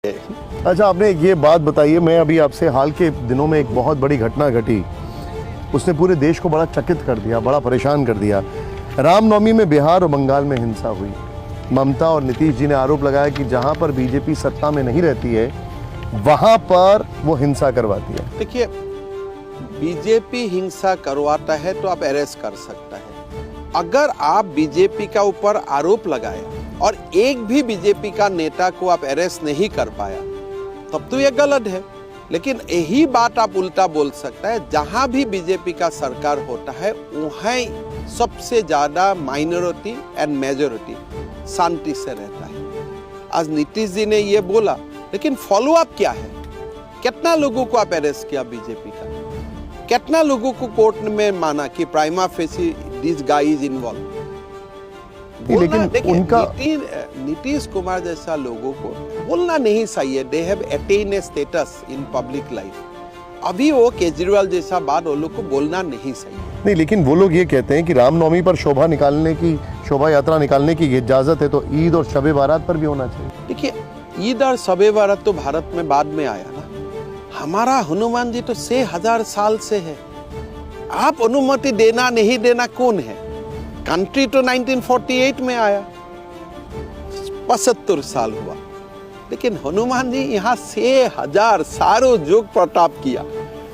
अच्छा, आपने ये बात बताइए, मैं अभी आपसे हाल के दिनों में एक बहुत बड़ी घटना घटी, उसने पूरे देश को बड़ा चकित कर दिया, बड़ा परेशान कर दिया। रामनवमी में बिहार और बंगाल में हिंसा हुई। ममता और नीतीश जी ने आरोप लगाया कि जहां पर बीजेपी सत्ता में नहीं रहती है वहां पर वो हिंसा करवाती है। देखिए, बीजेपी हिंसा करवाता है तो आप अरेस्ट कर सकता है। अगर आप बीजेपी का ऊपर आरोप लगाए और एक भी बीजेपी का नेता को आप अरेस्ट नहीं कर पाया तब तो ये गलत है। लेकिन यही बात आप उल्टा बोल सकता है, जहां भी बीजेपी का सरकार होता है वहीं सबसे ज्यादा माइनॉरिटी एंड मेजॉरिटी शांति से रहता है। आज नीतीश जी ने ये बोला, लेकिन फॉलो अप क्या है? कितना लोगों को आप अरेस्ट किया बीजेपी का? कितना लोगों को कोर्ट में माना कि prima facie this guy is involve? लेकिन उनका नीतीश कुमार जैसा लोगों को बोलना नहीं सही है। They have attain A status in public life. अभी वो केजरीवाल जैसा बात वो लोग को बोलना नहीं सही है। नहीं, लेकिन वो लोग ये कहते हैं कि रामनवमी पर शोभा यात्रा निकालने की इजाजत है, तो ईद और शबे बारात पर भी होना चाहिए। देखिए, ईद और शबे बारात तो भारत में बाद में आया ना। हमारा हनुमान जी तो 6000 साल से है। आप अनुमति देना नहीं देना कौन है? कंट्री तो 1948 में आया, 75 साल हुआ, लेकिन हनुमान जी यहाँ 6000 सारों जुग प्रताप किया।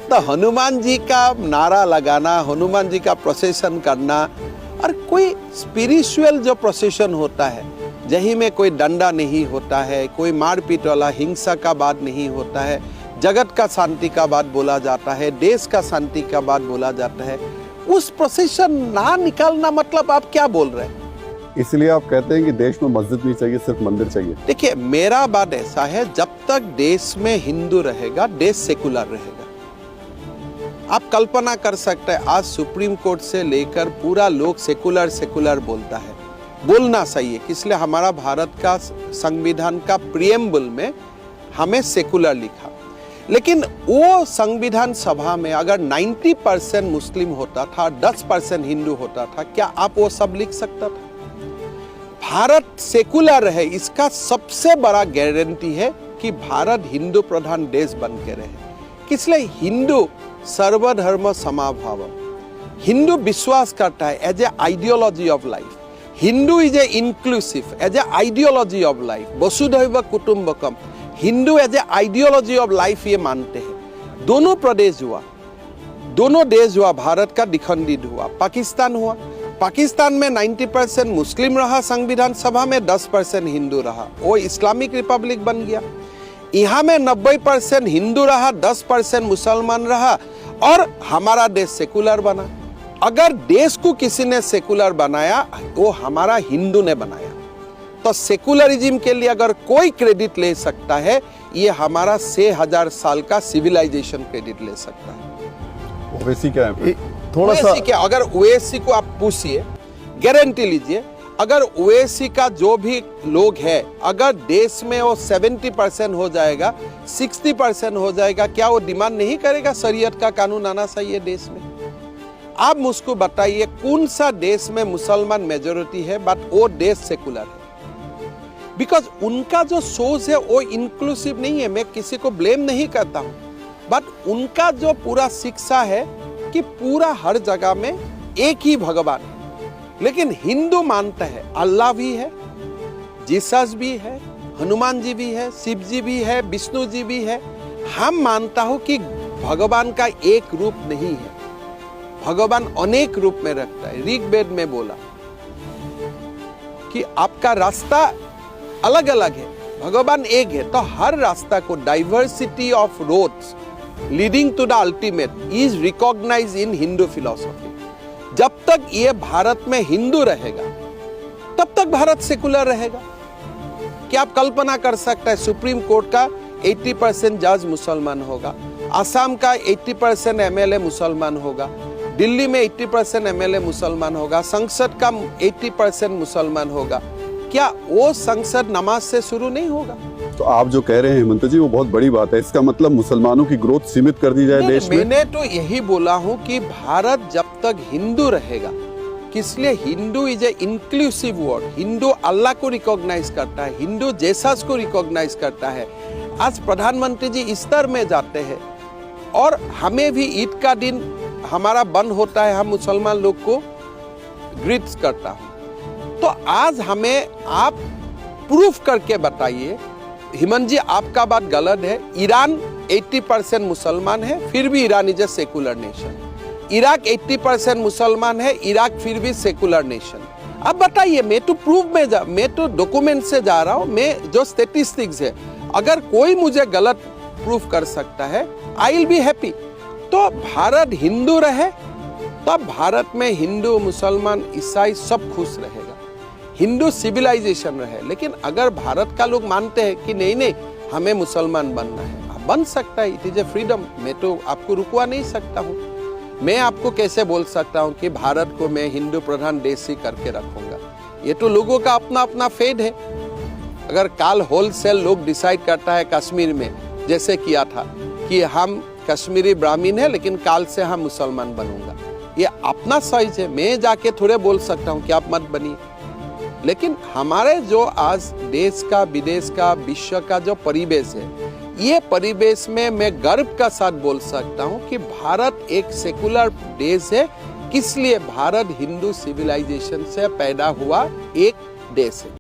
तो हनुमान जी का नारा लगाना, हनुमान जी का प्रोसेशन करना, और कोई स्पिरिचुअल जो प्रोसेशन होता है जहीं में कोई डंडा नहीं होता है, कोई मारपीट वाला हिंसा का बात नहीं होता है, जगत का शांति का बात बोला जाता है, देश का शांति का बात बोला जाता है, उस प्रोसेशन ना निकालना मतलब आप क्या बोल रहे हैं? इसलिए आप कहते हैं कि देश में मस्जिद नहीं चाहिए, सिर्फ मंदिर चाहिए। देखिए, मेरा बात ऐसा है, जब तक देश में हिंदू रहेगा देश सेकुलर रहेगा। आप कल्पना कर सकते हैं, आज सुप्रीम कोर्ट से लेकर पूरा लोग सेकुलर बोलता है। बोलना सही है, इसलिए हमारा भारत का संविधान का प्रिएम्बल में हमें सेकुलर लिखा। लेकिन वो संविधान सभा में अगर 90% मुस्लिम होता था, 10% हिंदू होता था, क्या आप वो सब लिख सकता था? भारत सेकुलर है, इसका सबसे बड़ा गारंटी है कि भारत हिंदू प्रधान देश बन के रहे। इसलिए हिंदू सर्वधर्म समभाव, हिंदू विश्वास करता है as a ideology of life. Hindu is a inclusive as a ideology of life. वसुधैव कुटुंबकम, Hindu as a ideology of life ये मानते हैं। दोनों प्रदेश हुआ, दोनों देश हुआ, भारत का द्विखंडित हुआ, पाकिस्तान हुआ। पाकिस्तान में 90% मुस्लिम रहा, संविधान सभा में 10% हिंदू रहा, वो इस्लामिक रिपब्लिक बन गया। यहाँ में 90% हिंदू रहा, 10% मुसलमान रहा, और हमारा देश सेकुलर बना। अगर देश को किसी ने सेकुलर बनाया, वो हमारा हिंदू ने बनाया। तो सेकुलरिज्म के लिए अगर कोई क्रेडिट ले सकता है, ये हमारा 6000 साल का सिविलाइजेशन क्रेडिट ले सकता है। ओवैसी क्या है? थोड़ा सा क्या, अगर ओवैसी को आप पूछिए, गारंटी लीजिए, अगर ओवैसी का जो भी लोग है, अगर देश में वो 70% हो जाएगा, 60% हो जाएगा, क्या वो डिमांड नहीं करेगा शरीयत का कानून आना चाहिए देश में? आप मुझको बताइए, कौन सा देश में मुसलमान मेजोरिटी है बट वो देश सेकुलर है? बिकॉज उनका जो सोच है वो इंक्लूसिव नहीं है। मैं किसी को ब्लेम नहीं करता हूं, बट उनका जो पूरा शिक्षा है कि पूरा हर जगह में एक ही भगवान है। लेकिन हिंदू मानता है अल्लाह भी है, जीसस भी है, हनुमान जी भी है, शिव जी भी है, विष्णु जी भी है। हम मानता हूं कि भगवान का एक रूप नहीं है, भगवान अनेक रूप में रखता है। ऋग्वेद में बोला कि आपका रास्ता अलग अलग है, भगवान एक है। तो हर रास्ता को, diversity of roads leading to the ultimate is recognized in Hindu philosophy. जब तक ये भारत में हिंदू रहेगा तब तक भारत सेकुलर रहेगा। क्या आप कल्पना कर सकते हैं, सुप्रीम कोर्ट का 80% जज मुसलमान होगा, असम का 80% एमएलए मुसलमान होगा, दिल्ली में 80% एमएलए मुसलमान होगा, संसद का 80% मुसलमान होगा, क्या वो संसद नमाज से शुरू नहीं होगा? तो आप जो कह रहे हैं हेमंत जी, वो बहुत बड़ी बात है। इसका मतलब मुसलमानों की ग्रोथ सीमित कर दी जाए देश में? मैंने तो यही बोला हूं कि भारत जब तक हिंदू रहेगा, इसलिए Hindu is a inclusive word. Hindu Allah को रिकॉग्नाइज करता है, हिंदू जेसस को रिकॉग्नाइज करता है, आज प्रधानमंत्री जी इस्तर में जाते हैं और हमें भी ईद का दिन हमारा बंद होता है, हम मुसलमान लोग को ग्रीट करता हूं। तो आज हमें आप प्रूफ करके बताइए, हेमंत जी आपका बात गलत है। ईरान 80% मुसलमान है, फिर भी Iran is a secular nation. Iraq 80% मुसलमान है, इराक फिर भी सेकुलर नेशन। अब बताइए, मैं तो प्रूफ में मैं तो डॉक्यूमेंट से जा रहा हूं, मैं जो स्टेटिस्टिक्स है, अगर कोई मुझे गलत प्रूफ कर सकता है, आई विल बी हैप्पी। तो भारत हिंदू रहे, तब भारत में हिंदू मुसलमान ईसाई सब खुश रहेगा, हिंदू सिविलाइजेशन रहे। लेकिन अगर भारत का लोग मानते हैं कि नहीं नहीं हमें मुसलमान बनना है, बन सकता है, इट इज ए फ्रीडम, मैं तो आपको रुकवा नहीं सकता हूँ। मैं आपको कैसे बोल सकता हूँ कि भारत को मैं हिंदू प्रधान देश ही करके रखूंगा? ये तो लोगों का अपना अपना फेड है। अगर काल होलसेल लोग डिसाइड करता है कश्मीर में, जैसे किया था कि हम कश्मीरी ब्राह्मण है लेकिन काल से हम मुसलमान बनूंगा, ये अपना साइज है, मैं जाके थोड़े बोल सकता हूँ कि आप मत बनिए। लेकिन हमारे जो आज देश का, विदेश का, विश्व का जो परिवेश है, ये परिवेश में मैं गर्व का साथ बोल सकता हूँ कि भारत एक सेकुलर देश है। किस लिए? भारत हिंदू सिविलाइजेशन से पैदा हुआ एक देश है।